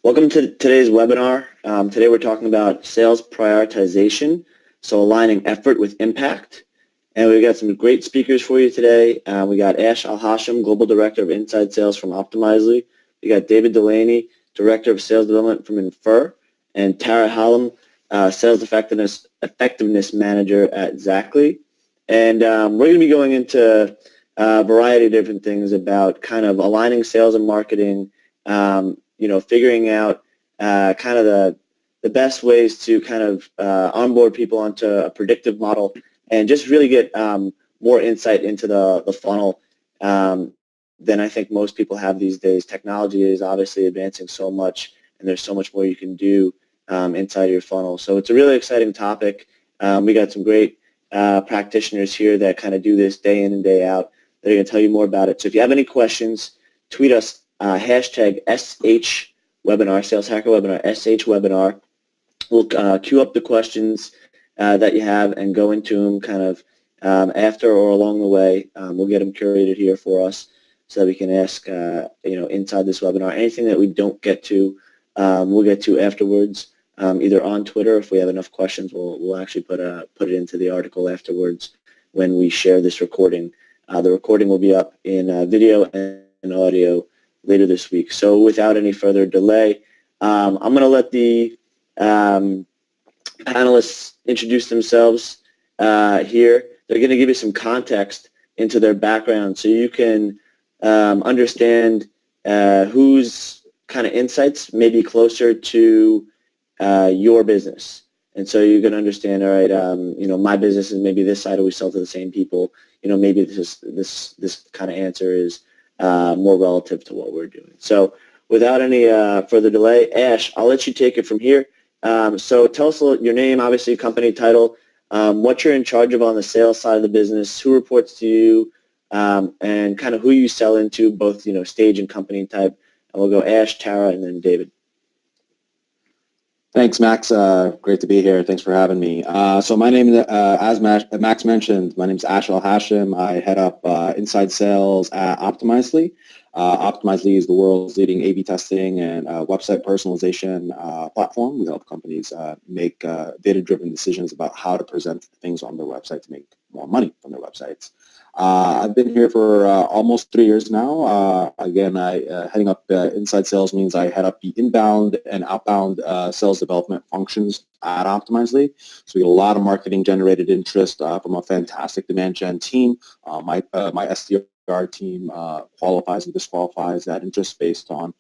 Welcome to today's webinar. Today we're talking about sales prioritization, so aligning effort with impact. And we've got some great speakers for you today. We got Alhashim, Global Director of Inside Sales from Optimizely. We got David Delaney, Director of Sales Development from Infer, and Tara Hallam, Sales Effectiveness Manager at Xactly. And we're going to be going into a variety of different things about kind of aligning sales and marketing, figuring out kind of the best ways to kind of onboard people onto a predictive model and just really get more insight into the funnel than I think most people have these days. Technology is obviously advancing so much, and there's so much more you can do inside your funnel. So it's a really exciting topic. We got some great practitioners here that kind of do this day in and day out. They're going to tell you more about it. So if you have any questions, tweet us. Hashtag SHWebinar, Sales Hacker Webinar, SHWebinar. We'll queue up the questions that you have and go into them kind of after or along the way. We'll get them curated here for us so that we can ask, inside this webinar. Anything that we don't get to, we'll get to afterwards, either on Twitter. If we have enough questions, we'll actually put it into the article afterwards when we share this recording. The recording will be up in video and audio later this week. So without any further delay, I'm going to let the panelists introduce themselves here. They're going to give you some context into their background so you can understand whose kind of insights may be closer to your business. And so you're going to understand, all right, my business is maybe this side, or we sell to the same people. Maybe this kind of answer is more relative to what we're doing. So without any further delay, Ash, I'll let you take it from here. So tell us your name, obviously company title, what you're in charge of on the sales side of the business, who reports to you, and kind of who you sell into, both stage and company type. And we'll go Ash, Tara, and then David. Thanks, Max. Great to be here. Thanks for having me. So my name, as Max mentioned, my name is Alhashim. I head up inside sales at Optimizely. Optimizely is the world's leading A/B testing and website personalization platform. We help companies make data-driven decisions about how to present things on their website to make more money from their websites. I've been here for almost 3 years now. Again, heading up inside sales means I head up the inbound and outbound sales development functions at Optimizely. So we get a lot of marketing generated interest from a fantastic demand gen team. My SDR team qualifies and disqualifies that interest based on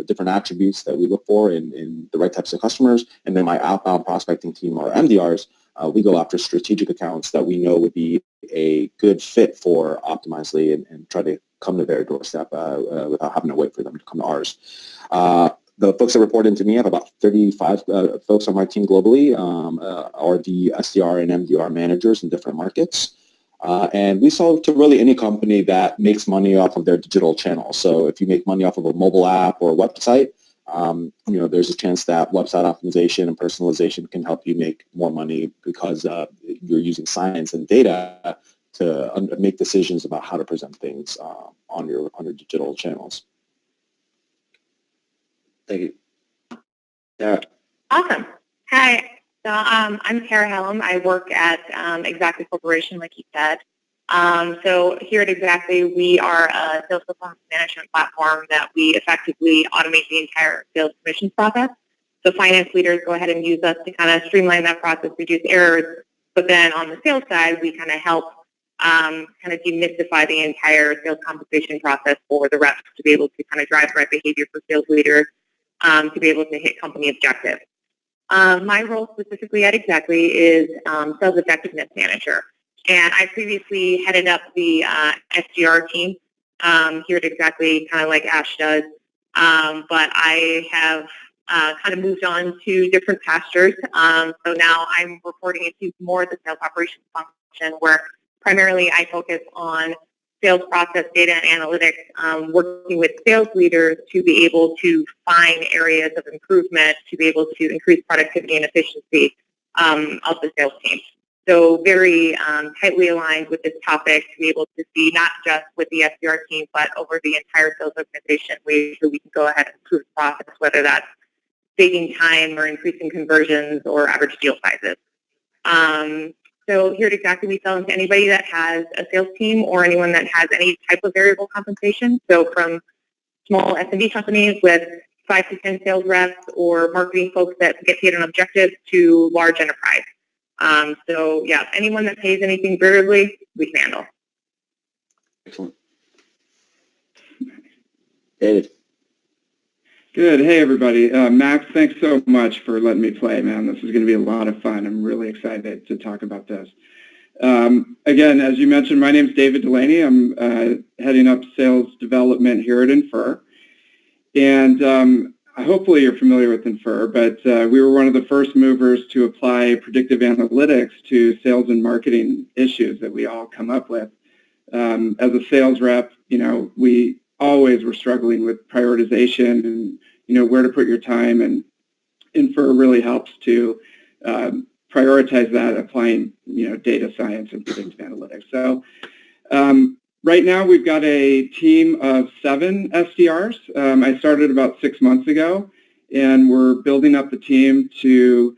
different attributes that we look for in the right types of customers. And then my outbound prospecting team, or MDRs, we go after strategic accounts that we know would be a good fit for Optimizely and try to come to their doorstep without having to wait for them to come to ours. The folks that report into me, I have about 35 folks on my team globally, are the SDR and MDR managers in different markets. And we sell to really any company that makes money off of their digital channels. So if you make money off of a mobile app or a website, there's a chance that website optimization and personalization can help you make more money because you're using science and data to make decisions about how to present things on your digital channels. Thank you. Tara. Awesome. Hi. So I'm Tara Helm. I work at Xactly Corporation, like you said. So here at Xactly, we are a sales performance management platform that we effectively automate the entire sales commissions process. So finance leaders go ahead and use us to kind of streamline that process, reduce errors. But then on the sales side, we kind of help kind of demystify the entire sales compensation process for the reps to be able to kind of drive the right behavior for sales leaders to be able to hit company objectives. My role specifically at Xactly is Sales Effectiveness Manager. And I previously headed up the SDR team here at Xactly, kind of like Ash does. But I have kind of moved on to different pastures. So now I'm reporting into more of the sales operations function, where primarily I focus on sales process data and analytics, working with sales leaders to be able to find areas of improvement, to be able to increase productivity and efficiency of the sales team. So very tightly aligned with this topic to be able to see not just with the SDR team, but over the entire sales organization, ways that we can go ahead and improve the process, whether that's saving time or increasing conversions or average deal sizes. So here at Xactly, we sell into anybody that has a sales team or anyone that has any type of variable compensation. So from small SMB companies with 5 to 10 sales reps or marketing folks that get paid on objectives to large enterprise. So yeah, anyone that pays anything variably, we can handle. Excellent. David. Good. Hey, everybody. Max, thanks so much for letting me play, man. This is going to be a lot of fun. I'm really excited to talk about this. Again, as you mentioned, my name is David Delaney. I'm heading up sales development here at Infer. And hopefully you're familiar with Infer, but we were one of the first movers to apply predictive analytics to sales and marketing issues that we all come up with. As a sales rep, we always were struggling with prioritization and, where to put your time, and Infer really helps to prioritize that, applying, data science and predictive analytics. So right now we've got a team of 7 SDRs. I started about 6 months ago, and we're building up the team to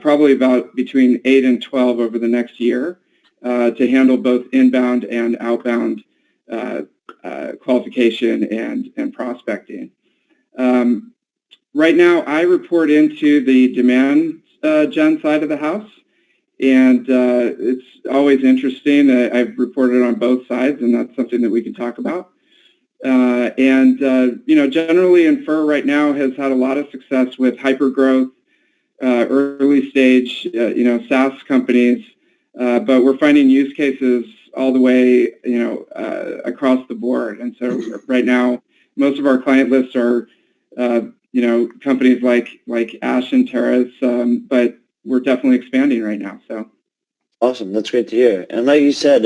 probably about between 8 and 12 over the next year to handle both inbound and outbound qualification and prospecting. Right now, I report into the demand gen side of the house, and it's always interesting. I've reported on both sides, and that's something that we can talk about. Generally, Infer right now has had a lot of success with hypergrowth, early stage, SaaS companies, but we're finding use cases all the way, across the board. And so right now, most of our client lists are, companies like Ash and Terrace, but we're definitely expanding right now. So Awesome. That's great to hear. And like you said,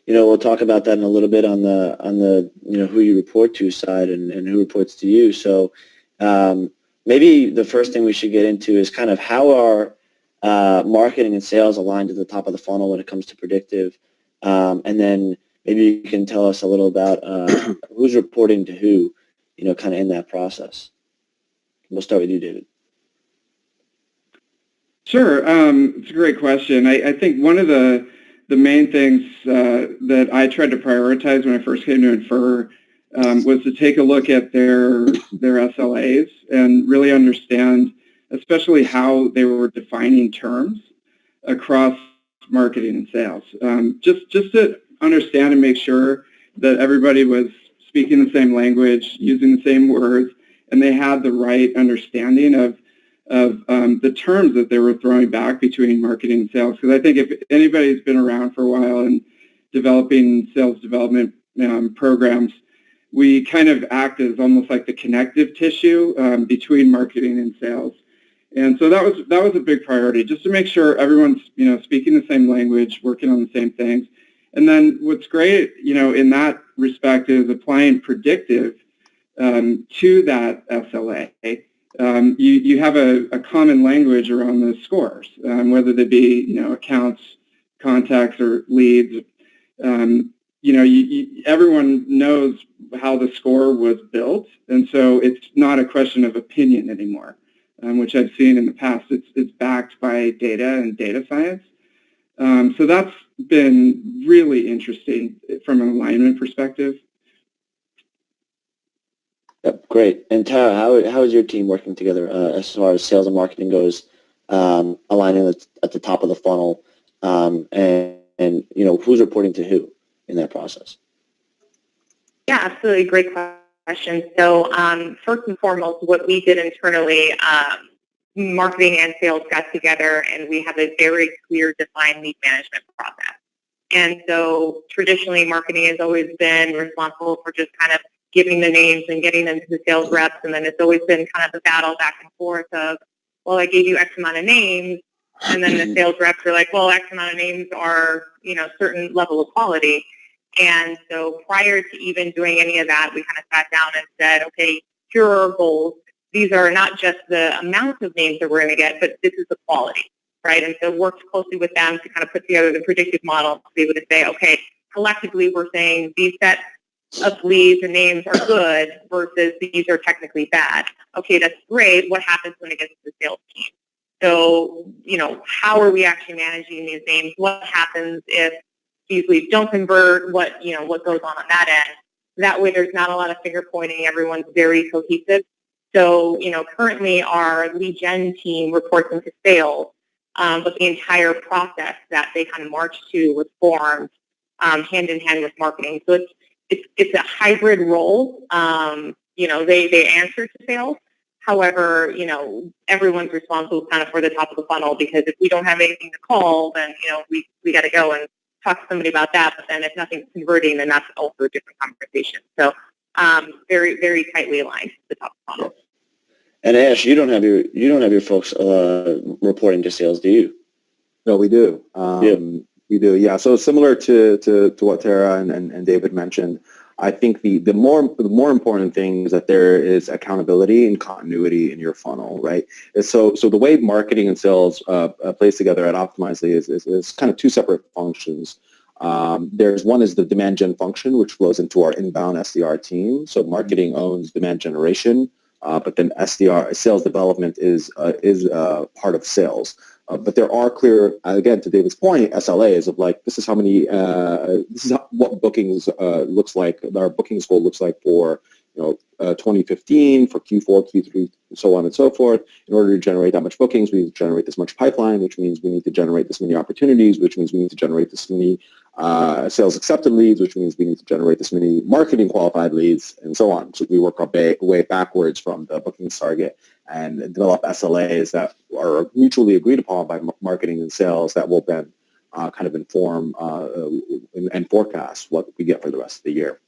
we'll talk about that in a little bit on the who you report to side and who reports to you. So maybe the first thing we should get into is kind of how are marketing and sales aligned at the top of the funnel when it comes to predictive. And then maybe you can tell us a little about who's reporting to who, kind of in that process. We'll start with you, David. Sure. It's a great question. I think one of the main things that I tried to prioritize when I first came to Infer was to take a look at their SLAs and really understand, especially how they were defining terms across marketing and sales. Just to understand and make sure that everybody was speaking the same language, using the same words, and they had the right understanding of the terms that they were throwing back between marketing and sales. Because I think if anybody's been around for a while and developing sales development programs, we kind of act as almost like the connective tissue between marketing and sales. And so that was a big priority, just to make sure everyone's speaking the same language, working on the same things. And then what's great, in that respect is applying predictive to that SLA. You have a common language around the scores, whether they be accounts, contacts, or leads. Everyone knows how the score was built, and so it's not a question of opinion anymore, which I've seen in the past. It's backed by data and data science. So that's been really interesting from an alignment perspective. Yep, great. And Tara, how is your team working together as far as sales and marketing goes, aligning at the top of the funnel, and who's reporting to who in that process? Yeah, absolutely. Great question. So first and foremost, what we did internally, marketing and sales got together, and we have a very clear, defined lead management process. And so traditionally, marketing has always been responsible for just kind of giving the names and getting them to the sales reps, and then it's always been kind of a battle back and forth of, well, I gave you X amount of names, and then the sales reps are like, well, X amount of names are, certain level of quality. And so prior to even doing any of that, we kind of sat down and said, okay, here are our goals. These are not just the amount of names that we're going to get, but this is the quality, right? And so worked closely with them to kind of put together the predictive model to be able to say, okay, collectively we're saying these sets of leads and names are good versus these are technically bad. Okay, that's great. What happens when it gets to the sales team? So, how are we actually managing these names? What happens if these leads don't convert? What goes on that end? That way there's not a lot of finger pointing. Everyone's very cohesive. So, currently our lead gen team reports into sales, but the entire process that they kind of march to was formed hand in hand with marketing. So it's a hybrid role. They answer to sales. However, everyone's responsible kind of for the top of the funnel, because if we don't have anything to call, then, we got to go and talk to somebody about that. But then if nothing's converting, then that's also a different conversation. So very, very tightly aligned to the top of the funnel. And Ash, you don't have your folks reporting to sales, do you? No, we do. Yeah. We do, yeah. So similar to what Tara and David mentioned, I think the more important thing is that there is accountability and continuity in your funnel, right? So the way marketing and sales plays together at Optimizely is kind of two separate functions. There's one is the demand gen function, which flows into our inbound SDR team. So marketing owns demand generation, but then SDR, sales development, is part of sales. But there are clear, again, to David's point, SLAs of like, this is how many, this is what bookings looks like, our bookings goal looks like for 2015, for Q4, Q3, so on and so forth. In order to generate that much bookings, we need to generate this much pipeline, which means we need to generate this many opportunities, which means we need to generate this many sales accepted leads, which means we need to generate this many marketing qualified leads, and so on. So we work our way backwards from the bookings target and develop SLAs that are mutually agreed upon by marketing and sales that will then kind of inform and forecast what we get for the rest of the year.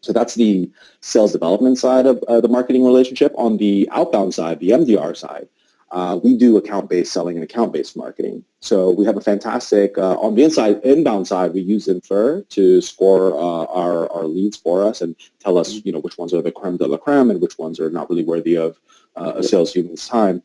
So that's the sales development side of the marketing relationship. On the outbound side, the MDR side, we do account-based selling and account-based marketing. So we have a fantastic, on the inbound side, we use Infer to score our leads for us and tell us, which ones are the creme de la creme and which ones are not really worthy of a sales human's time.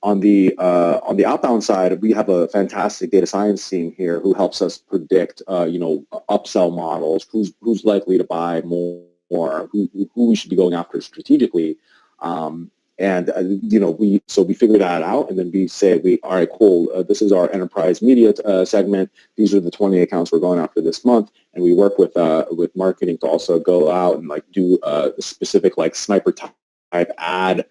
On the outbound side, we have a fantastic data science team here who helps us predict, upsell models, who's likely to buy more, who we should be going after strategically. We figure that out, and then we say, all right, cool, this is our enterprise media segment. These are the 20 accounts we're going after this month, and we work with marketing to also go out and do specific sniper type ad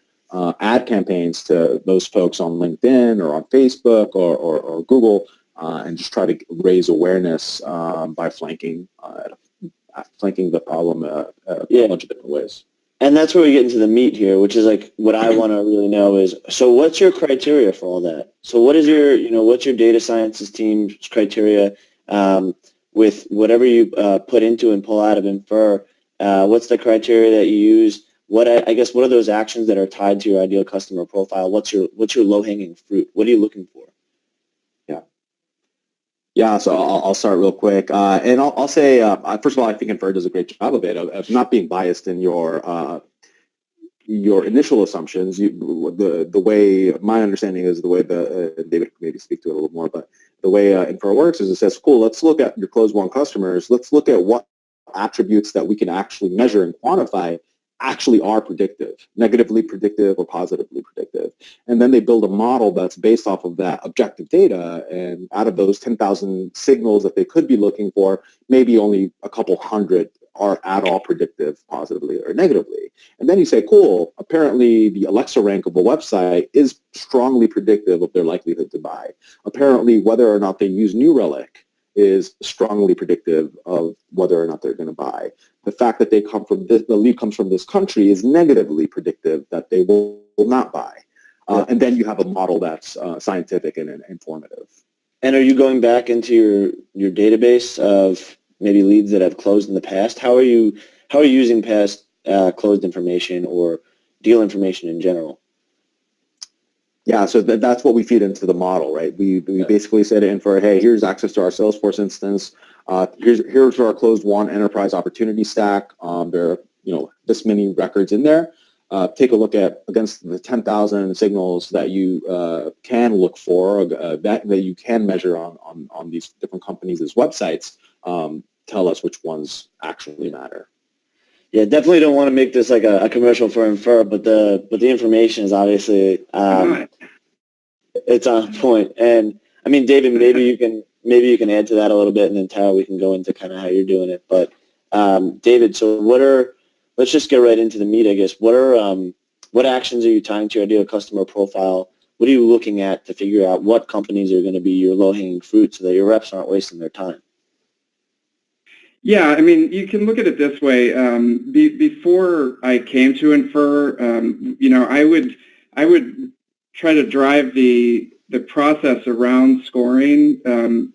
campaigns to those folks on LinkedIn or on Facebook or Google, and just try to raise awareness by flanking the problem a bunch of different ways. And that's where we get into the meat here, which is what I want to really know is, so what's your criteria for all that? So what is what's your data sciences team's criteria with whatever you put into and pull out of Infer? What's the criteria that you use? What are those actions that are tied to your ideal customer profile? What's your low-hanging fruit? What are you looking for? Yeah, so I'll start real quick, and I'll say first of all, I think Infer does a great job of it, of not being biased in your initial assumptions. The way my understanding is, the way David can maybe speak to it a little more, but the way Infer works is it says, cool, let's look at your closed won customers. Let's look at what attributes that we can actually measure and quantify actually are predictive, negatively predictive or positively predictive. And then they build a model that's based off of that objective data, and out of those 10,000 signals that they could be looking for, maybe only a couple hundred are at all predictive positively or negatively. And then you say, cool, apparently the Alexa rank of a website is strongly predictive of their likelihood to buy. Apparently whether or not they use New Relic is strongly predictive of whether or not they're going to buy. The fact that the lead comes from this country is negatively predictive that they will not buy. And then you have a model that's scientific and informative. And are you going back into your database of maybe leads that have closed in the past? How are you using past closed information or deal information in general? Yeah, so that's what we feed into the model, right? We basically say to Infer, hey, here's access to our Salesforce instance. Here's our closed won enterprise opportunity stack. There are this many records in there. take a look at against the 10,000 signals that you can look for, that you can measure on these different companies' websites. Tell us which ones actually matter. Yeah, definitely don't want to make this like a commercial for Infer, but the information is obviously it's on point. And I mean, David, maybe you can add to that a little bit, and then Tara, we can go into kind of how you're doing it. But David, so let's just get right into the meat, I guess. What actions are you tying to your ideal customer profile? What are you looking at to figure out what companies are going to be your low-hanging fruit so that your reps aren't wasting their time? Yeah, I mean, you can look at it this way. Before I came to Infer, I would try to drive the process around scoring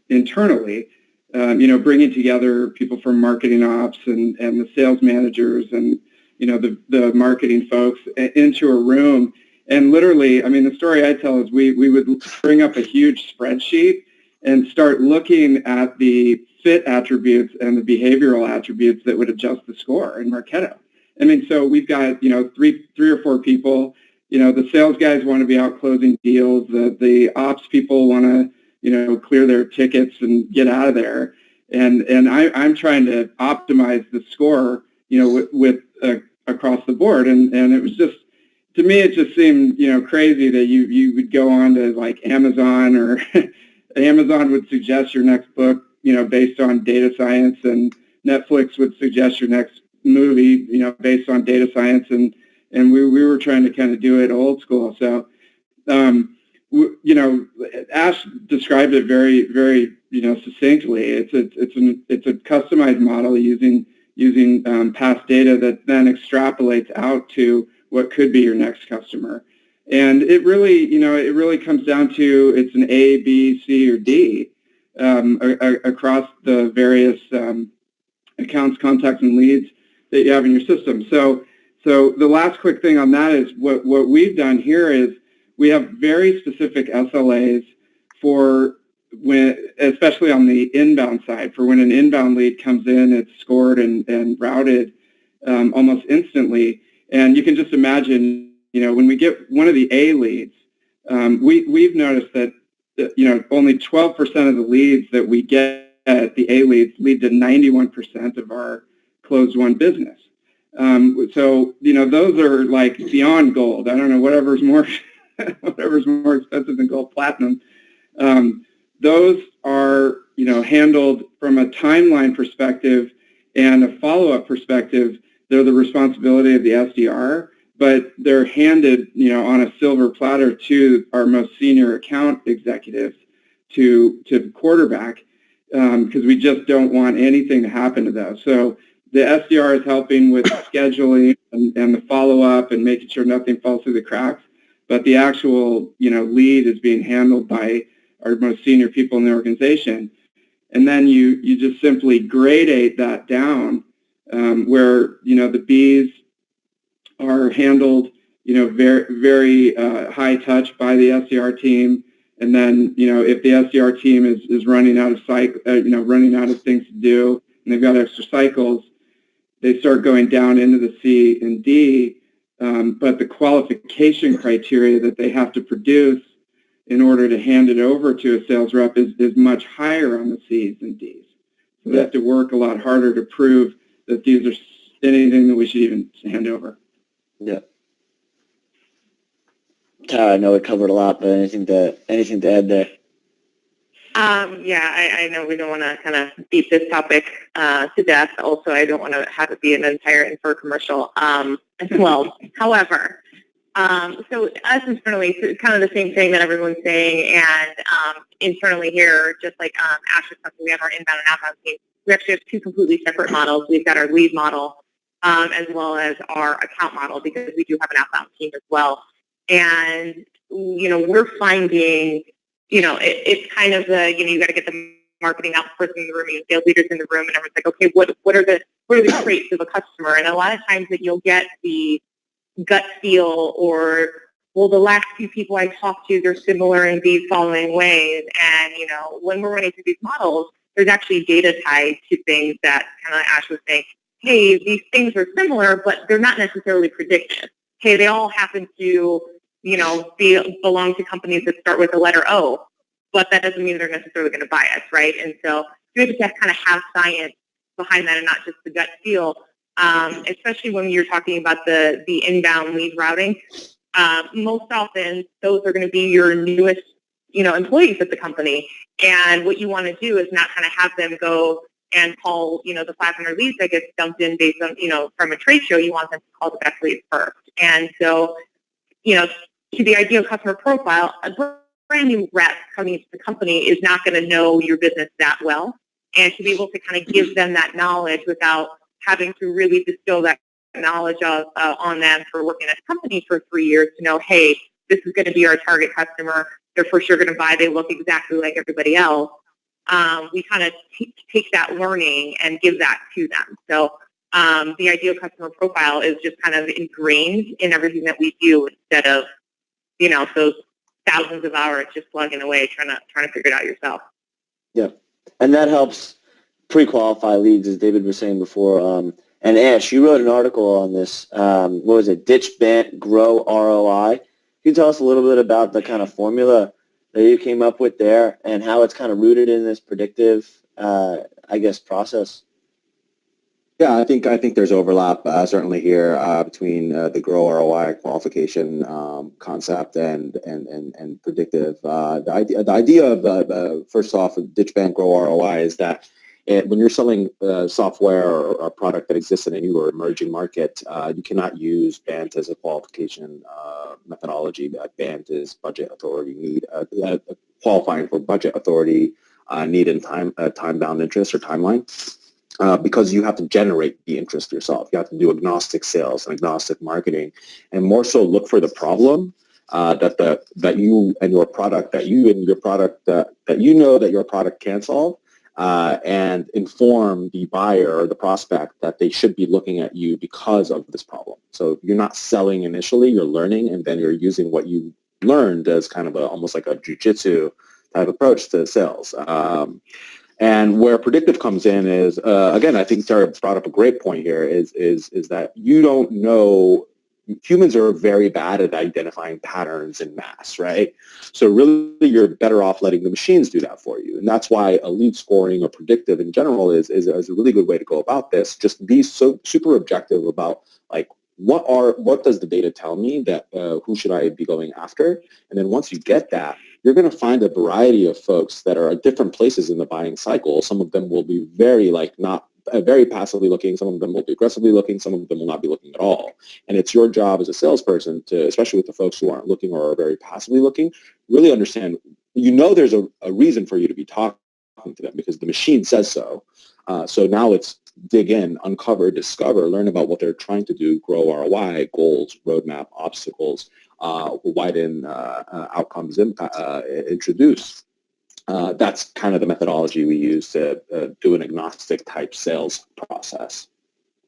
internally. Bringing together people from marketing ops and the sales managers and the marketing folks into a room. And literally, I mean, the story I tell is we would bring up a huge spreadsheet and start looking at the fit attributes and the behavioral attributes that would adjust the score in Marketo. I mean, so we've got, three or four people. The sales guys want to be out closing deals. The ops people want to, clear their tickets and get out of there. And I'm trying to optimize the score, with across the board. And it was just, to me, it just seemed, crazy that you would go on to like Amazon, or Amazon would suggest your next book, based on data science, and Netflix would suggest your next movie, based on data science, and we were trying to kind of do it old school. So, Ash described it very, very, succinctly. It's a customized model using past data that then extrapolates out to what could be your next customer. And it really comes down to, it's an A, B, C, or D across the various accounts, contacts, and leads that you have in your system. So the last quick thing on that is what we've done here is we have very specific SLAs for when, especially on the inbound side, for when an inbound lead comes in, it's scored and routed almost instantly. And you can just imagine, when we get one of the A leads, we've noticed that, only 12% of the leads that we get, the A leads, lead to 91% of our closed won business. So, those are like beyond gold. I don't know, whatever's more expensive than gold, platinum. Those are, handled from a timeline perspective and a follow-up perspective. They're the responsibility of the SDR, but they're handed, on a silver platter to our most senior account executives to quarterback, because we just don't want anything to happen to those. So the SDR is helping with scheduling and the follow-up and making sure nothing falls through the cracks, but the actual, lead is being handled by our most senior people in the organization. And then you just simply gradate that down, where, the Bs are handled, very, very high touch by the SDR team. And then, if the SDR team is running out of running out of things to do, and they've got extra cycles, they start going down into the C and D. But the qualification criteria that they have to produce in order to hand it over to a sales rep is much higher on the C's and D's. So they have to work a lot harder to prove that these are anything that we should even hand over. Yeah. Tara, I know we covered a lot, but anything to add there? I know we don't want to kind of beat this topic to death. Also, I don't want to have it be an entire Infer commercial as well. However, so us internally, so it's kind of the same thing that everyone's saying, and internally here, just like Ash was talking, we have our inbound and outbound team. We actually have two completely separate models. We've got our lead model as well as our account model, because we do have an outbound team as well. And, we're finding, it's kind of the, you got to get the marketing ops person in the room, sales leaders in the room, and everyone's like, okay, what are the traits of a customer? And a lot of times that you'll get the gut feel, or, well, the last few people I talked to, they're similar in these following ways. And, when we're running through these models, there's actually data tied to things that kind of Ash was saying, hey, these things are similar, but they're not necessarily predictive. hey, they all happen to, belong to companies that start with the letter O, but that doesn't mean they're necessarily going to buy us, right? And so you have to kind of have science behind that and not just the gut feel, especially when you're talking about the inbound lead routing. Most often, those are going to be your newest, employees at the company. And what you want to do is not kind of have them go and call, the 500 leads that get dumped in based on, from a trade show. You want them to call the best leads first. And so, to the ideal customer profile, a brand new rep coming into the company is not going to know your business that well. And to be able to kind of give them that knowledge without having to really distill that knowledge on them for working at a company for 3 years to know, hey, this is going to be our target customer. They're for sure going to buy. They look exactly like everybody else. We kind of take that learning and give that to them. So the ideal customer profile is just kind of ingrained in everything that we do instead of, those thousands of hours just plugging away trying to figure it out yourself. Yeah, and that helps pre-qualify leads, as David was saying before. And Ash, you wrote an article on this. What was it? DitchBend Grow ROI. Can you tell us a little bit about the kind of formula that you came up with there and how it's kind of rooted in this predictive, process? Yeah, I think there's overlap certainly here between the Grow ROI qualification concept and predictive. The idea of first off, DitchBend Grow ROI is that when you're selling software or a product that exists in a new or emerging market, you cannot use BANT as a qualification methodology. BANT is budget authority need, qualifying for budget authority need and time-bound interest or timeline. Because you have to generate the interest yourself. You have to do agnostic sales and agnostic marketing, and more so look for the problem that you and your product that you know that your product can solve, and inform the buyer or the prospect that they should be looking at you because of this problem. So you're not selling initially, you're learning, and then you're using what you learned as kind of almost like a jujitsu type approach to sales. And where predictive comes in is, again, I think Tara brought up a great point here, is that you don't know, humans are very bad at identifying patterns in mass, right? So really you're better off letting the machines do that for you. And that's why a lead scoring or predictive in general is a really good way to go about this. Just be so super objective about like, what does the data tell me that who should I be going after? And then once you get that, you're going to find a variety of folks that are at different places in the buying cycle. Some of them will be very very passively looking. Some of them will be aggressively looking. Some of them will not be looking at all. And it's your job as a salesperson to, especially with the folks who aren't looking or are very passively looking, really understand, there's a reason for you to be talking to them because the machine says so. So now it's dig in, uncover, discover, learn about what they're trying to do, grow ROI, goals, roadmap, obstacles, widen outcomes, introduce. That's kind of the methodology we use to do an agnostic type sales process.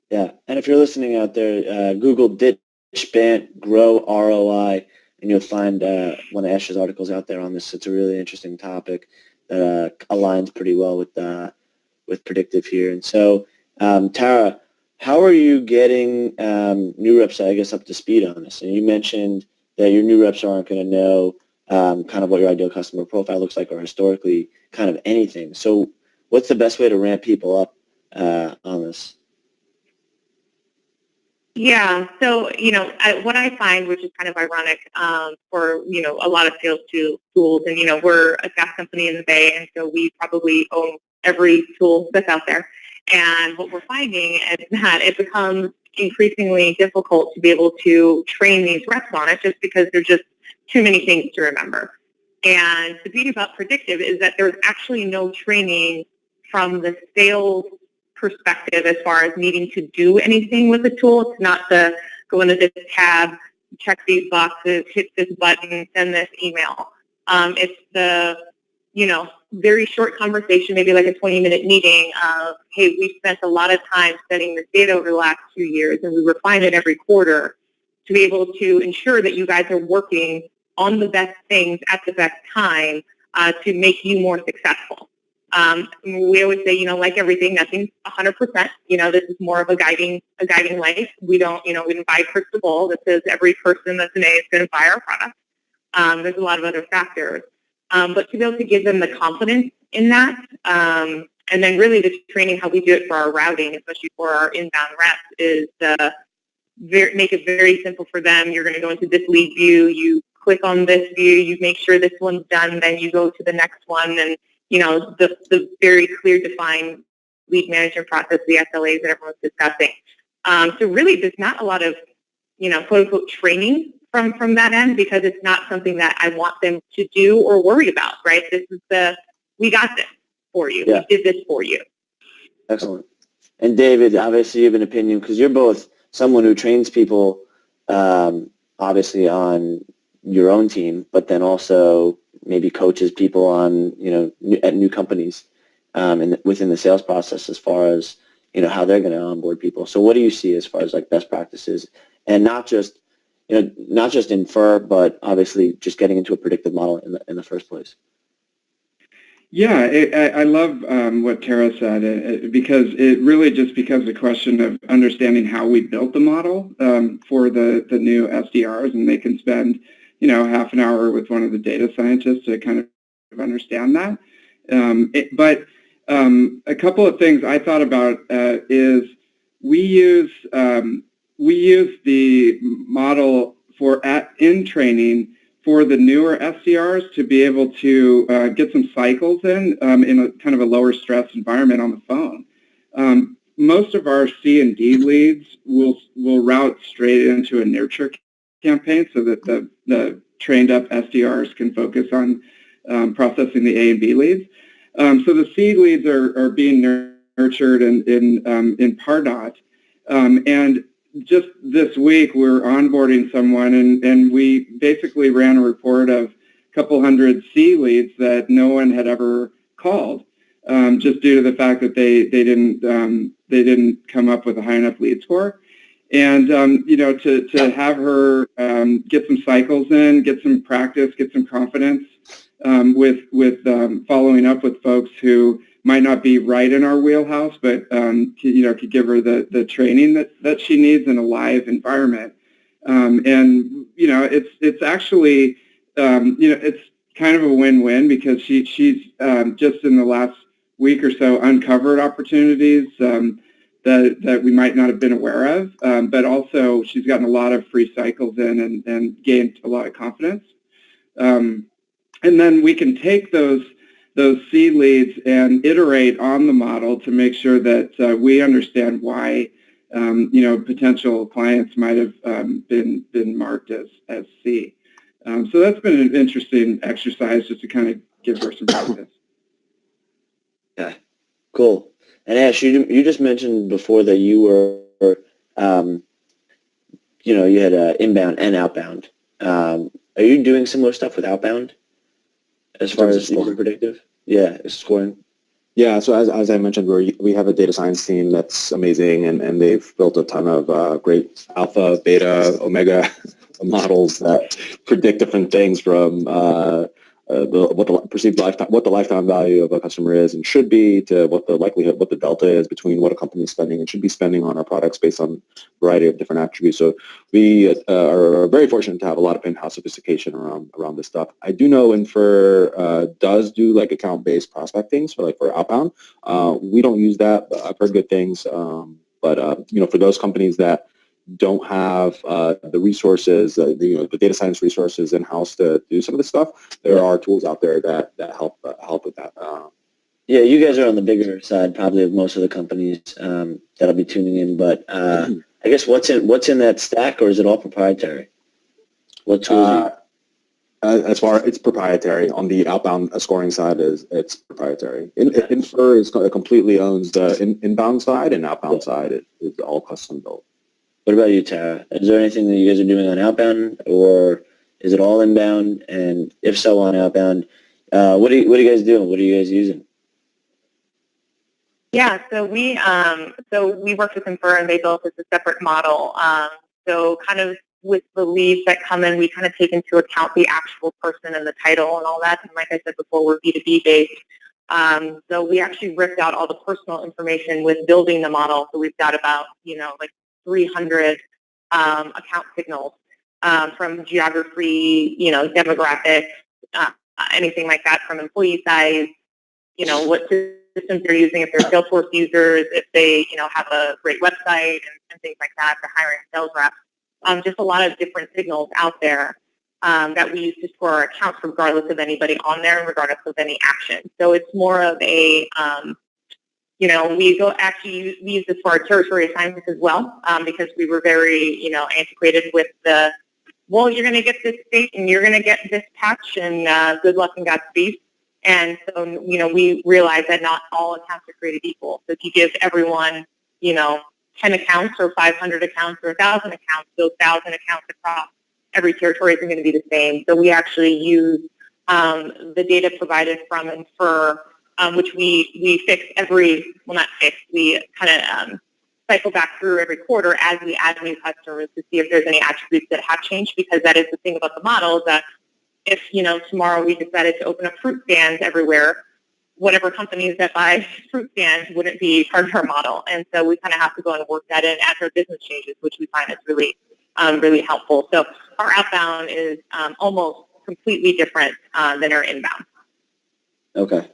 Yeah, and if you're listening out there, Google DitchBend Grow ROI, and you'll find one of Ash's articles out there on this. It's a really interesting topic that aligns pretty well with predictive here. And so, Tara, how are you getting new reps, up to speed on this? And you mentioned that your new reps aren't going to know kind of what your ideal customer profile looks like or historically kind of anything. So what's the best way to ramp people up on this? Yeah, so, what I find, which is kind of ironic for, a lot of sales tools, and, we're a SaaS company in the Bay, and so we probably own every tool that's out there. And what we're finding is that it becomes increasingly difficult to be able to train these reps on it just because there's just too many things to remember. And the beauty about predictive is that there's actually no training from the sales perspective as far as needing to do anything with the tool. It's not to go into this tab, check these boxes, hit this button, send this email. It's the, very short conversation, maybe like a 20-minute meeting of, hey, we spent a lot of time studying this data over the last 2 years, and we refine it every quarter to be able to ensure that you guys are working on the best things at the best time to make you more successful. We always say, like everything, nothing's 100%. This is more of a guiding light. We don't buy a crystal ball that says every person that's an A is going to buy our product. There's a lot of other factors. But to be able to give them the confidence in that, and then really the training, how we do it for our routing, especially for our inbound reps, is make it very simple for them. You're going to go into this lead view, you click on this view, you make sure this one's done, then you go to the next one, and the very clear defined lead management process, the SLAs that everyone's discussing. So really there's not a lot of, quote unquote training from that end, because it's not something that I want them to do or worry about, right? This is we got this for you. Yeah. We did this for you. Excellent. And David, obviously you have an opinion because you're both someone who trains people, obviously on your own team, but then also maybe coaches people on, at new companies within the sales process as far as, how they're going to onboard people. So what do you see as far as like best practices, and not just Infer, but obviously just getting into a predictive model in the first place? Yeah, I love what Tara said, because it really just becomes a question of understanding how we built the model for the new SDRs, and they can spend, half an hour with one of the data scientists to kind of understand that. But a couple of things I thought about is we use the model in training for the newer SDRs to be able to get some cycles in a kind of a lower stress environment on the phone. Most of our C and D leads will route straight into a nurture campaign so that the trained up SDRs can focus on processing the A and B leads. So the C leads are being nurtured in Pardot. And just this week, we're onboarding someone, and we basically ran a report of a couple hundred C leads that no one had ever called, just due to the fact that they didn't come up with a high enough lead score. And to have her get some cycles in, get some practice, get some confidence with following up with folks who might not be right in our wheelhouse, but could give her the training that she needs in a live environment. And it's actually it's kind of a win-win, because she's just in the last week or so uncovered opportunities that we might not have been aware of, but also she's gotten a lot of free cycles in and gained a lot of confidence. And then we can take those C leads and iterate on the model to make sure that we understand why potential clients might have been marked as C. So that's been an interesting exercise, just to kind of give her some practice. Yeah, cool. And Ash, you just mentioned before that you were you had inbound and outbound. Are you doing similar stuff with outbound as far as scoring predictive? Yeah, scoring. Yeah, so as I mentioned, we have a data science team that's amazing, and they've built a ton of great alpha, beta, omega models that predict different things from what the lifetime value of a customer is and should be, to what the delta is between what a company is spending and should be spending on our products based on a variety of different attributes. So we are very fortunate to have a lot of in-house sophistication around this stuff. I do know Infer does do like account-based prospecting, so for outbound. We don't use that, but I've heard good things. But for those companies that don't have the resources, the data science resources in-house to do some of this stuff, there are tools out there that help with that. Yeah, you guys are on the bigger side probably of most of the companies that'll be tuning in. But I guess what's in that stack, or is it all proprietary? What tools? As far it's proprietary. On the outbound scoring side, it's proprietary. Infer completely owns the inbound side, and outbound side is all custom built. What about you, Tara? Is there anything that you guys are doing on outbound, or is it all inbound? And if so, on outbound, what are you guys doing? What are you guys using? Yeah, so we worked with Infer, and they built us a separate model. So kind of with the leads that come in, we kind of take into account the actual person and the title and all that. And like I said before, we're B2B based. So we actually ripped out all the personal information with building the model. So we've got about, like 300 account signals from geography, demographics, anything like that, from employee size, what systems they're using, if they're Salesforce users, if they, have a great website and things like that, if they're hiring sales reps. Just a lot of different signals out there that we use to score our accounts regardless of anybody on there and regardless of any action. So it's more of a, we use this for our territory assignments as well because we were very, antiquated with the, well, you're going to get this state and you're going to get this patch and good luck and Godspeed. And so, we realize that not all accounts are created equal. So if you give everyone, 10 accounts or 500 accounts or 1,000 accounts, those 1,000 accounts across every territory isn't going to be the same. So we actually use the data provided from Infer, which we fix we kind of cycle back through every quarter as we add new customers to see if there's any attributes that have changed, because that is the thing about the model, is that if, tomorrow we decided to open up fruit stands everywhere, whatever companies that buy fruit stands wouldn't be part of our model. And so we kind of have to go and work that in as our business changes, which we find is really, really helpful. So our outbound is almost completely different than our inbound. Okay.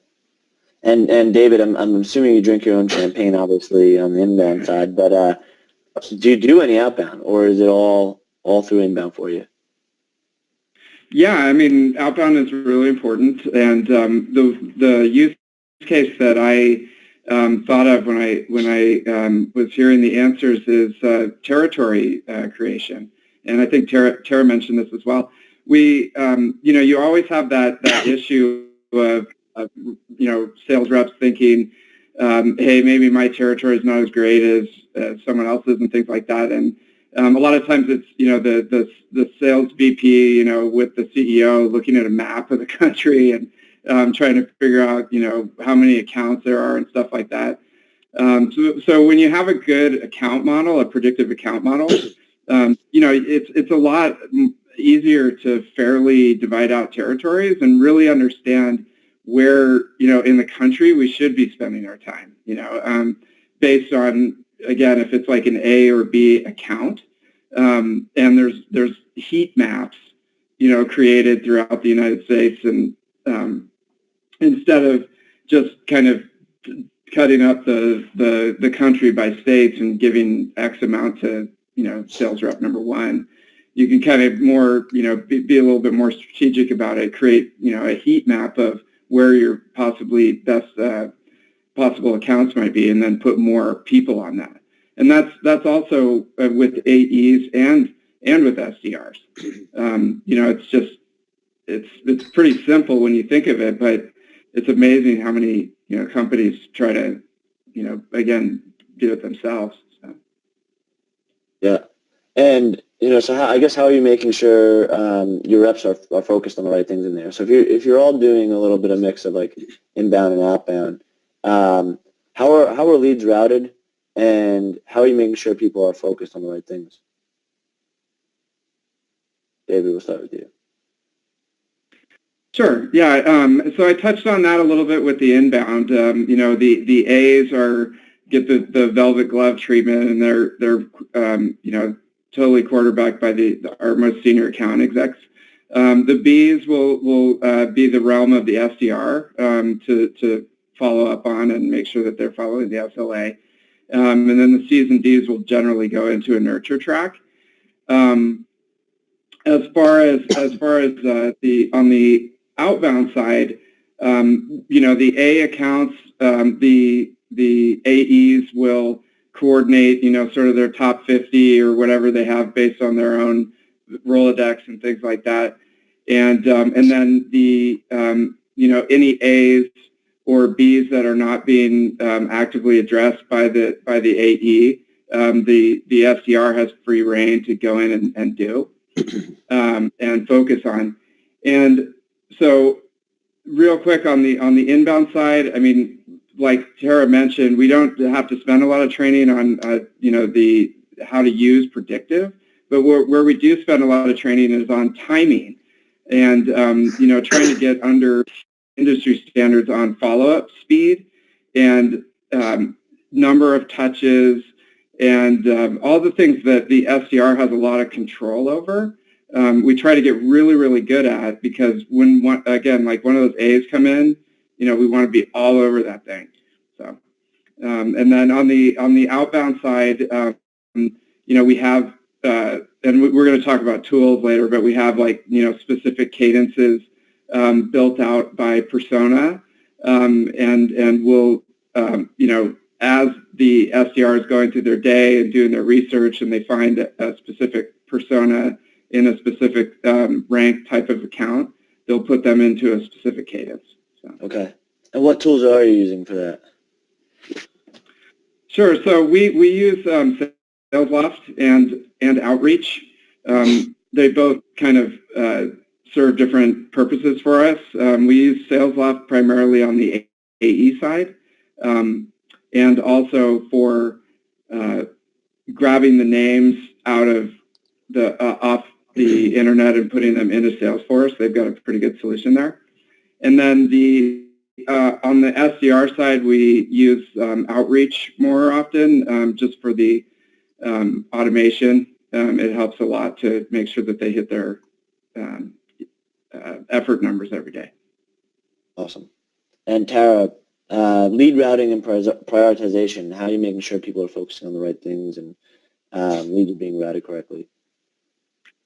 And David, I'm assuming you drink your own champagne, obviously, on the inbound side, but do you do any outbound, or is it all through inbound for you? Yeah, I mean, outbound is really important, and the use case that I thought of when I was hearing the answers is territory creation, and I think Tara mentioned this as well. We, you always have that issue of sales reps thinking, hey, maybe my territory is not as great as someone else's and things like that, and a lot of times it's, the sales VP, with the CEO looking at a map of the country and trying to figure out, how many accounts there are and stuff like that. So when you have a good account model, a predictive account model, it's a lot easier to fairly divide out territories and really understand where, in the country we should be spending our time, based on, again, if it's like an A or B account, and there's heat maps, created throughout the United States, and instead of just kind of cutting up the country by states and giving X amount to, sales rep number one, you can kind of more, be a little bit more strategic about it, create, a heat map of where your possibly best possible accounts might be, and then put more people on that. And that's also with AEs and with SDRs. It's just it's pretty simple when you think of it, but it's amazing how many companies try to again do it themselves. So. Yeah, and so how are you making sure your reps are focused on the right things in there? So if you're all doing a little bit of mix of like inbound and outbound, how are leads routed? And how are you making sure people are focused on the right things? David, we'll start with you. Sure. Yeah. So I touched on that a little bit with the inbound. The A's get the velvet glove treatment, and they're totally quarterbacked by our most senior account execs. The B's will be the realm of the SDR to follow up on and make sure that they're following the SLA. And then the C's and D's will generally go into a nurture track. As far as on the outbound side, the A accounts, the AEs will coordinate, sort of their top 50 or whatever they have based on their own Rolodex and things like that, and then the any A's or B's that are not being actively addressed by the AE, the SDR has free reign to go in and do and focus on. And so, real quick on the inbound side, I mean, like Tara mentioned, we don't have to spend a lot of training on the how to use predictive, but where we do spend a lot of training is on timing and trying to get under industry standards on follow-up speed and number of touches and all the things that the SDR has a lot of control over. We try to get really, really good at, because when again, like one of those A's come in, we want to be all over that thing. So, and then on the outbound side, we have, and we're going to talk about tools later, but we have specific cadences built out by persona, and we'll, as the SDR is going through their day and doing their research, and they find a specific persona in a specific rank type of account, they'll put them into a specific cadence. So. Okay. And what tools are you using for that? Sure. So we use SalesLoft and Outreach. They both kind of serve different purposes for us. We use SalesLoft primarily on the AE side, and also for grabbing the names out of off the internet and putting them into Salesforce. They've got a pretty good solution there. And then on the SDR side, we use Outreach more often, just for the automation. It helps a lot to make sure that they hit their effort numbers every day. Awesome. And Tara, lead routing and prioritization, how are you making sure people are focusing on the right things and leads are being routed correctly?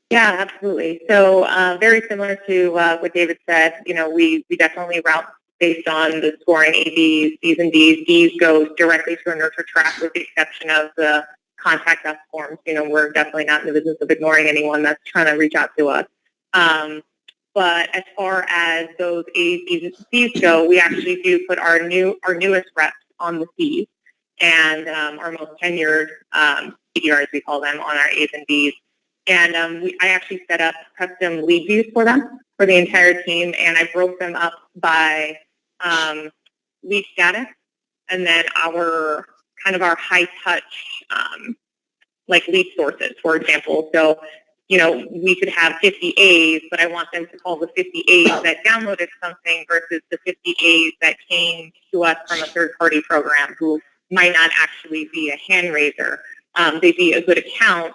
Yeah, absolutely. So very similar to what David said, we definitely route based on the scoring ABs, Cs, and Ds. Ds goes directly to a nurture track with the exception of the contact us forms. We're definitely not in the business of ignoring anyone that's trying to reach out to us. But as far as those A's, B's, and C's go, we actually do put our newest reps on the C's and our most tenured CDRs, we call them, on our A's and B's. And I actually set up custom lead views for them, for the entire team, and I broke them up by lead status and then our high touch lead sources, for example. So, we could have 50 A's, but I want them to call the 50 A's that downloaded something versus the 50 A's that came to us from a third-party program who might not actually be a hand raiser. They'd be a good account,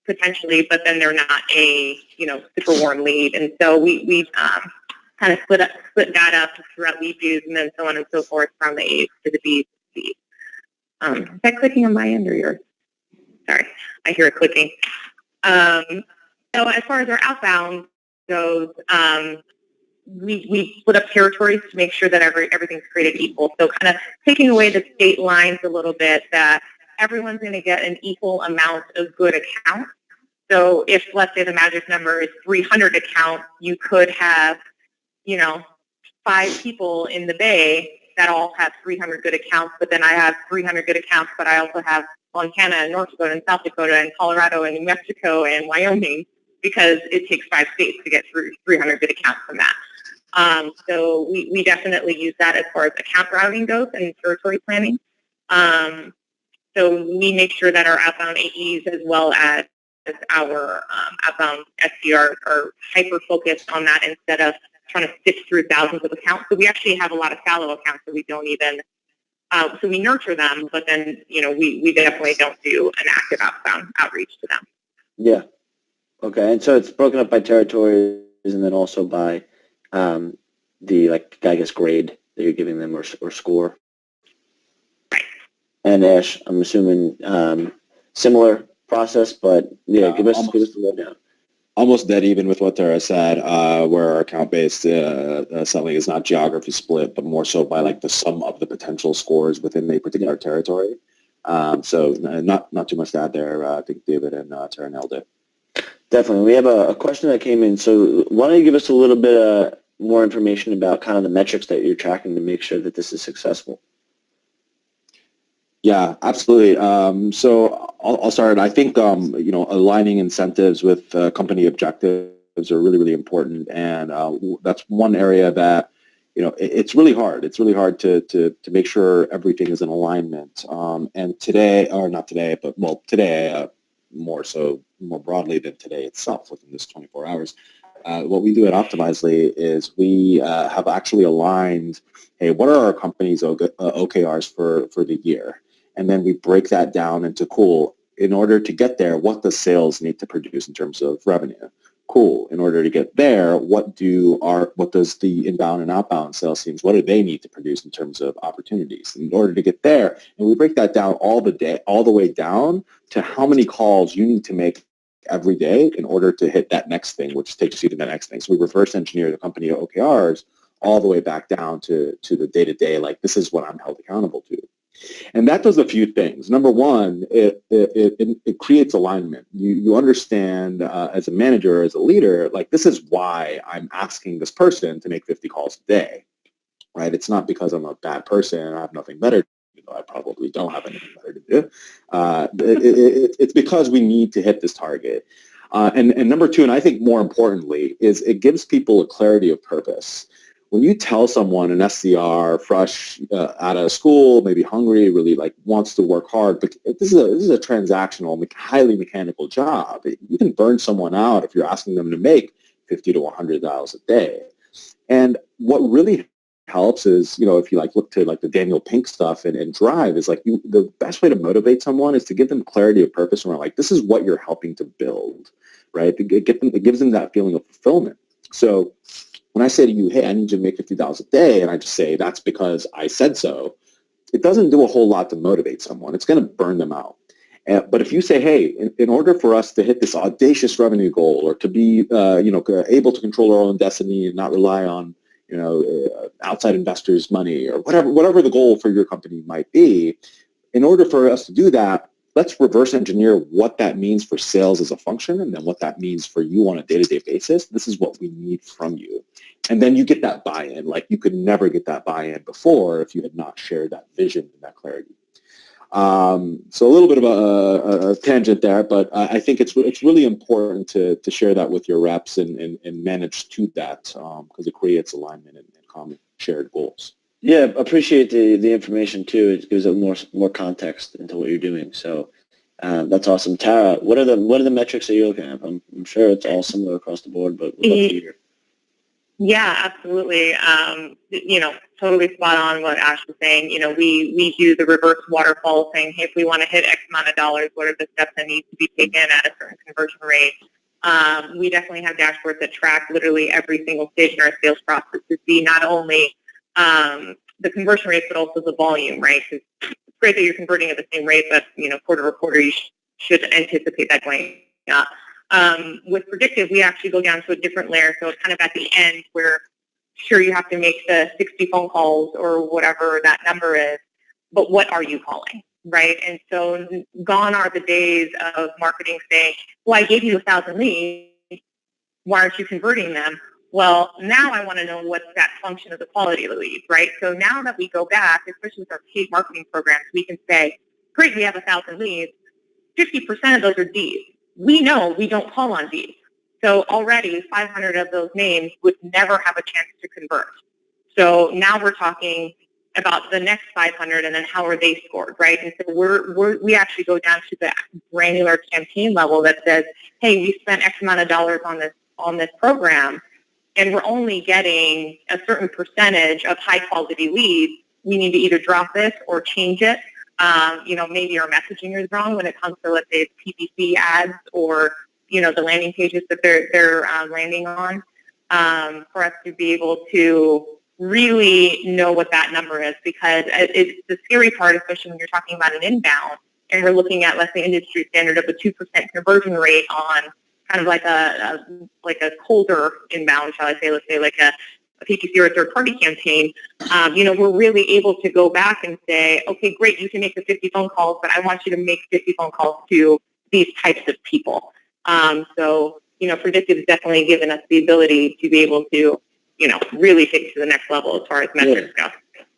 potentially, but then they're not a super warm lead, and so we kind of split that up throughout lead views, and then so on and so forth from the A's to the B's. Is that clicking on my end or yours? Sorry, I hear it clicking. So as far as our outbound goes, we split up territories to make sure that everything's created equal. So kind of taking away the state lines a little bit, that everyone's going to get an equal amount of good accounts. So if, let's say, the magic number is 300 accounts, you could have, 5 people in the Bay that all have 300 good accounts, but then I have 300 good accounts, but I also have Montana and North Dakota and South Dakota and Colorado and New Mexico and Wyoming, because it takes 5 states to get through 300 good accounts from that. So we definitely use that as far as account routing goes and territory planning. So we make sure that our outbound AEs as well as our outbound SDRs are hyper-focused on that instead of trying to sift through thousands of accounts. So we actually have a lot of fallow accounts that we don't even, so we nurture them, but then, we definitely don't do an active outbound outreach to them. Yeah. Okay. And so it's broken up by territories and then also by the, grade that you're giving them or score. Right. And Ash, I'm assuming similar process, but give us the lowdown. Almost dead even with what Tara said, where our account-based selling is not geography split, but more so by the sum of the potential scores within a particular territory. So not too much to add there. I think David and Tara nailed it. Definitely. We have a question that came in. So why don't you give us a little bit more information about kind of the metrics that you're tracking to make sure that this is successful? Yeah, absolutely. So I'll start. I think aligning incentives with company objectives are really, really important, and that's one area that it's really hard. It's really hard to make sure everything is in alignment. And today, or not today, but today more broadly than today itself within this 24 hours. What we do at Optimizely is we have actually aligned, hey, what are our company's OKRs for the year? And then we break that down into, cool, in order to get there, what does sales need to produce in terms of revenue? Cool, in order to get there, what does the inbound and outbound sales teams, what do they need to produce in terms of opportunities? In order to get there, and we break that down all the way down to how many calls you need to make every day in order to hit that next thing, which takes you to the next thing. So we reverse engineer the company OKRs all the way back down to the day-to-day, like this is what I'm held accountable to. And that does a few things. Number one, it creates alignment. You understand as a manager, as a leader, like this is why I'm asking this person to make 50 calls a day, right? It's not because I'm a bad person and I have nothing better to do. I probably don't have anything better to do. It's because we need to hit this target. And number two, and I think more importantly, is it gives people a clarity of purpose. When you tell someone, an SDR, fresh out of school, maybe hungry, really like wants to work hard, but this is a transactional, highly mechanical job. You can burn someone out if you're asking them to make $50 to $100 a day. And what really helps is, if you look to the Daniel Pink stuff and Drive, is the best way to motivate someone is to give them clarity of purpose around this is what you're helping to build, right? It gives them that feeling of fulfillment. So when I say to you, hey, I need you to make $50 a day, and I just say that's because I said so, it doesn't do a whole lot to motivate someone. It's going to burn them out. But if you say, hey, in order for us to hit this audacious revenue goal, or to be able to control our own destiny and not rely on outside investors' money, or whatever the goal for your company might be, in order for us to do that, let's reverse engineer what that means for sales as a function, and then what that means for you on a day-to-day basis. This is what we need from you. And then you get that buy-in. You could never get that buy-in before if you had not shared that vision and that clarity. So a little bit of a tangent there, but I think it's really important to share that with your reps and manage to that, because it creates alignment and common shared goals. Yeah, appreciate the information too. It gives it more context into what you're doing. So that's awesome. Tara, what are the metrics that you're looking at? I'm sure it's all similar across the board, but we'd love to hear. Yeah, absolutely. Totally spot on what Ash was saying. We do the reverse waterfall saying, hey, if we want to hit X amount of dollars, what are the steps that need to be taken at a certain conversion rate? We definitely have dashboards that track literally every single stage in our sales process to see not only the conversion rates, but also the volume, right? Because it's great that you're converting at the same rate, but quarter over quarter, you should anticipate that going up. With predictive, we actually go down to a different layer, so it's kind of at the end where, sure, you have to make the 60 phone calls or whatever that number is, but what are you calling, right? And so gone are the days of marketing saying, well, I gave you 1,000 leads, why aren't you converting them? Well, now I want to know what's that function of the quality of the leads, right? So now that we go back, especially with our paid marketing programs, we can say, great, we have 1,000 leads, 50% of those are Ds. We know we don't call on Ds. So already 500 of those names would never have a chance to convert. So now we're talking about the next 500 and then how are they scored, right? And so we actually go down to the granular campaign level that says, hey, we spent X amount of dollars on this program, and we're only getting a certain percentage of high quality leads. We need to either drop this or change it. Maybe our messaging is wrong when it comes to, let's say, PPC ads or, the landing pages that they're landing on, for us to be able to really know what that number is, because it's the scary part, especially when you're talking about an inbound and we're looking at, let's say, industry standard of a 2% conversion rate on kind of like a colder inbound, shall I say, let's say like a PPC or a third-party campaign. We're really able to go back and say, okay, great, you can make the 50 phone calls, but I want you to make 50 phone calls to these types of people. Predictive has definitely given us the ability to be able to, really take it to the next level as far as metrics go.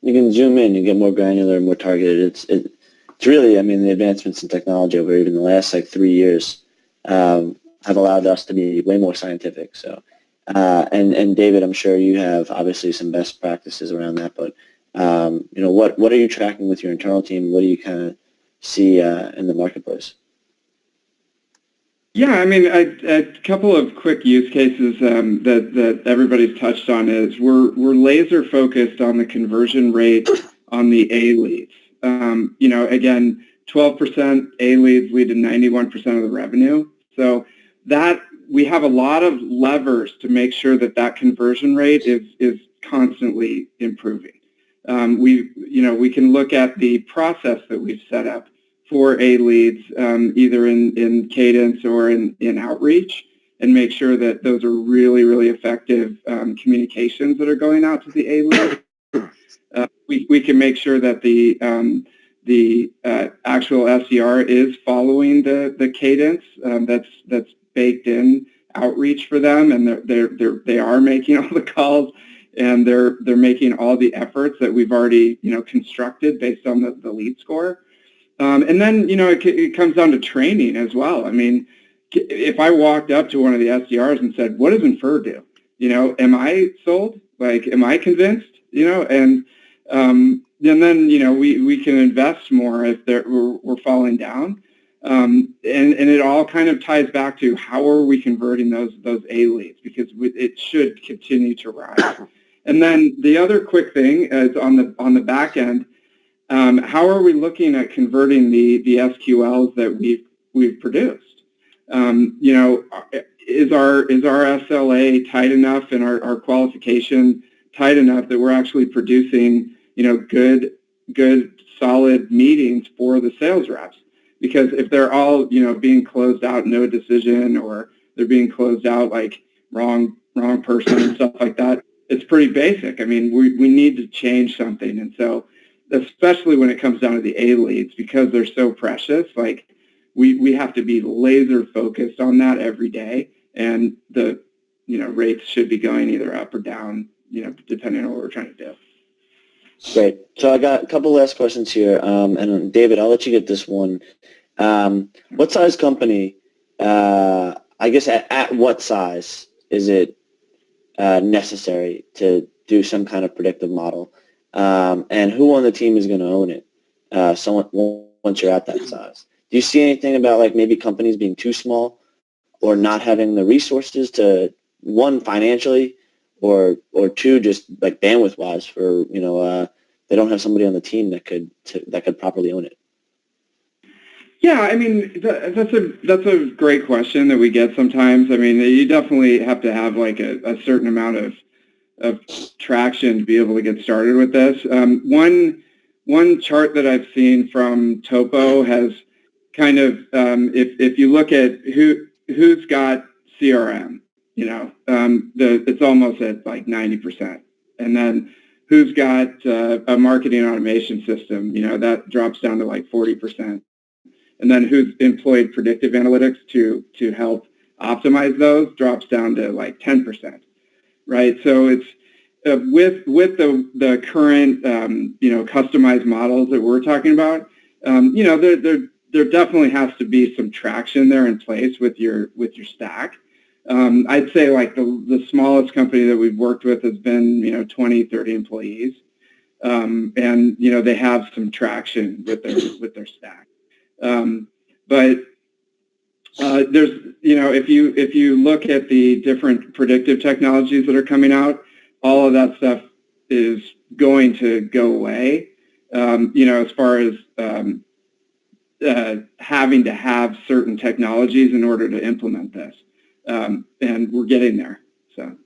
You can zoom in, you get more granular and more targeted. It's really, the advancements in technology over even the last 3 years have allowed us to be way more scientific. So, and David, I'm sure you have obviously some best practices around that, but what are you tracking with your internal team? What do you kind of see in the marketplace? Yeah, I mean, a couple of quick use cases that everybody's touched on is we're laser focused on the conversion rate on the A leads. Again, 12% A leads lead to 91% of the revenue. So that we have a lot of levers to make sure that conversion rate is constantly improving. We can look at the process that we've set up for A leads, either in cadence or in outreach, and make sure that those are really, really effective communications that are going out to the A lead. We can make sure that the actual SDR is following the cadence that's baked in outreach for them, and they are making all the calls, and they're making all the efforts that we've already constructed based on the lead score. And then, it comes down to training as well. I mean, if I walked up to one of the SDRs and said, what does Infer do? Am I sold? Like, am I convinced? And then, we can invest more if we're falling down. And it all kind of ties back to how are we converting those A leads, because it should continue to rise. And then the other quick thing is on the back end, how are we looking at converting the SQLs that we've produced? Is our SLA tight enough and our qualification tight enough that we're actually producing good solid meetings for the sales reps? Because if they're all being closed out, no decision, or they're being closed out like wrong person and stuff like that, it's pretty basic. I mean, we need to change something. And so, especially when it comes down to the A leads, because they're so precious, like we have to be laser focused on that every day, and the rates should be going either up or down, depending on what we're trying to do. Great. So I got a couple last questions here, and David, I'll let you get this one. What size company? I guess at what size is it necessary to do some kind of predictive model? And who on the team is going to own it once you're at that size? Do you see anything about like maybe companies being too small or not having the resources to, one, financially, or two, just like bandwidth wise for, they don't have somebody on the team that could properly own it? Yeah, I mean, that's a great question that we get sometimes. I mean, you definitely have to have like a certain amount of traction to be able to get started with this. One chart that I've seen from Topo has kind of, if you look at who's got CRM, it's almost at like 90%. And then who's got a marketing automation system, that drops down to like 40%. And then who's employed predictive analytics to help optimize those drops down to like 10%. Right, so it's with the current customized models that we're talking about. There definitely has to be some traction there in place with your stack. I'd say like the smallest company that we've worked with has been 20, 30 employees, and they have some traction with their stack. But there's, if you look at the different predictive technologies that are coming out, all of that stuff is going to go away, as far as having to have certain technologies in order to implement this. And we're getting there. So.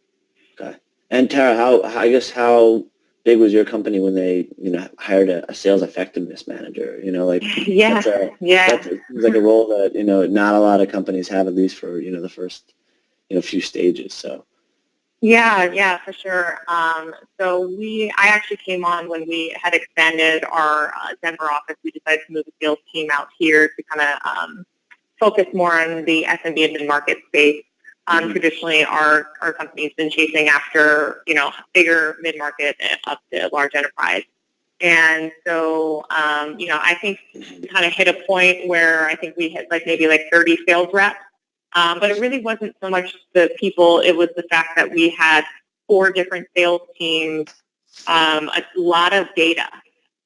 Okay. And Tara, how big was your company when they, hired a sales effectiveness manager? Yeah. That's like a role that, not a lot of companies have, at least for, the first, few stages. So. Yeah, for sure. So I actually came on when we had expanded our Denver office. We decided to move the sales team out here to kind of focus more on the SMB and mid-market space. Traditionally, our company's been chasing after, bigger mid-market up to large enterprise. And so, I think we kind of hit a point where I think we hit maybe 30 sales reps. But it really wasn't so much the people, it was the fact that we had 4 different sales teams, a lot of data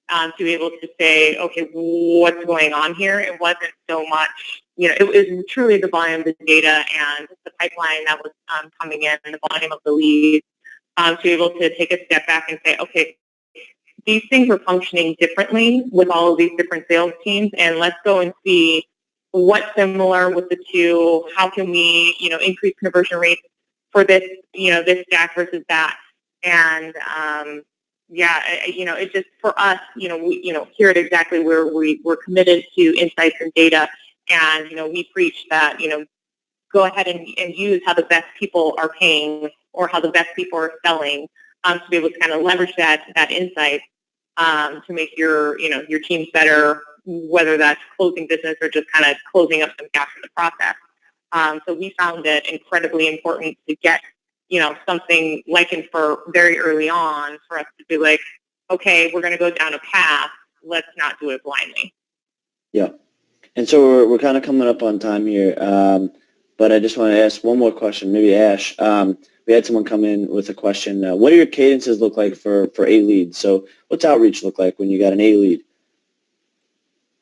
to be able to say, okay, what's going on here? It wasn't so much it was truly the volume of the data and the pipeline that was coming in and the volume of the leads to be able to take a step back and say, okay, these things are functioning differently with all of these different sales teams, and let's go and see what's similar with the two. How can we, increase conversion rates for this, this stack versus that? And it just for us, we, here at Xactly, we're committed to insights and data, and we preach that, go ahead and use how the best people are paying or how the best people are selling to be able to kind of leverage that insight to make your teams better, whether that's closing business or just kind of closing up some gaps in the process. So we found it incredibly important to get, something like Infer very early on for us to be like, okay, we're going to go down a path. Let's not do it blindly. Yeah. And so we're kind of coming up on time here, but I just want to ask one more question, maybe Ash. We had someone come in with a question. What do your cadences look like for A lead? So what's outreach look like when you got an A lead?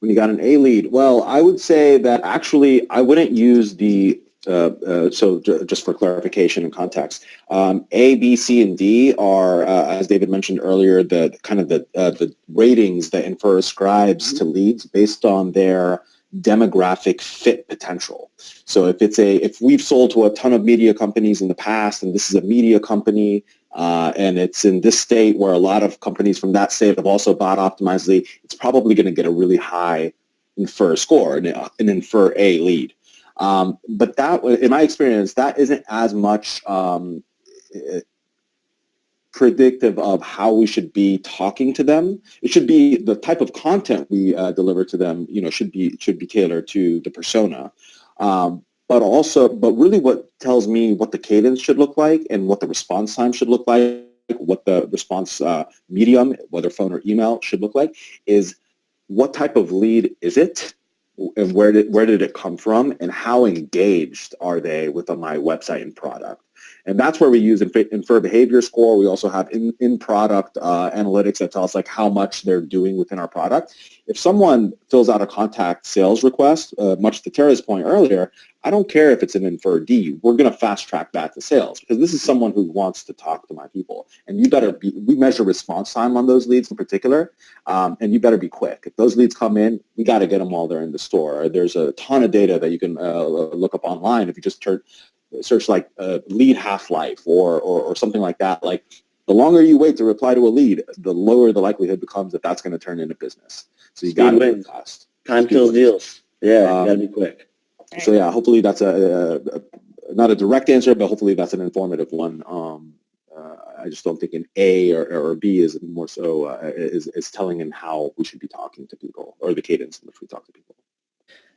When you got an A lead, well, I would say that actually I wouldn't use the, so just for clarification and context, A, B, C, and D are, as David mentioned earlier, the kind of the ratings that Infer ascribes to leads based on their demographic fit potential. So if we've sold to a ton of media companies in the past, and this is a media company, and it's in this state where a lot of companies from that state have also bought Optimizely, it's probably going to get a really high Infer score, an Infer A lead. But that, in my experience, that isn't as much predictive of how we should be talking to them. It should be the type of content we deliver to them, should be tailored to the persona. But really what tells me what the cadence should look like and what the response time should look like, what the response medium, whether phone or email, should look like, is what type of lead is it, and where did it come from, and how engaged are they with my website and product. And that's where we use Infer Behavior Score. We also have in-product analytics that tell us like how much they're doing within our product. If someone fills out a contact sales request, much to Tara's point earlier, I don't care if it's an Infer D. We're going to fast track that to sales because this is someone who wants to talk to my people. And we measure response time on those leads in particular, and you better be quick. If those leads come in, we got to get them while they're in the store. There's a ton of data that you can look up online if you just search like lead half-life or something like that. Like the longer you wait to reply to a lead, the lower the likelihood becomes that that's going to turn into business. So you got to be fast. Time kills deals. Yeah, you got to be quick. So yeah, hopefully that's not a direct answer, but hopefully that's an informative one. I just don't think an A or B is more so is telling in how we should be talking to people or the cadence in which we talk to people.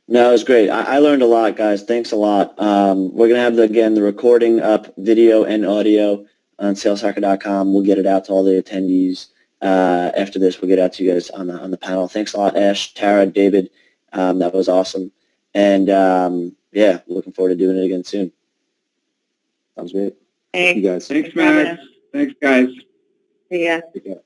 No, it was great. I learned a lot, guys. Thanks a lot. We're going to have, the recording up, video and audio on saleshacker.com. We'll get it out to all the attendees. After this, we'll get out to you guys on the panel. Thanks a lot, Ash, Tara, David. That was awesome. And, yeah, looking forward to doing it again soon. Sounds great. Thanks. Thank you, guys. Thanks, Max. Thanks, guys. See ya. Take care.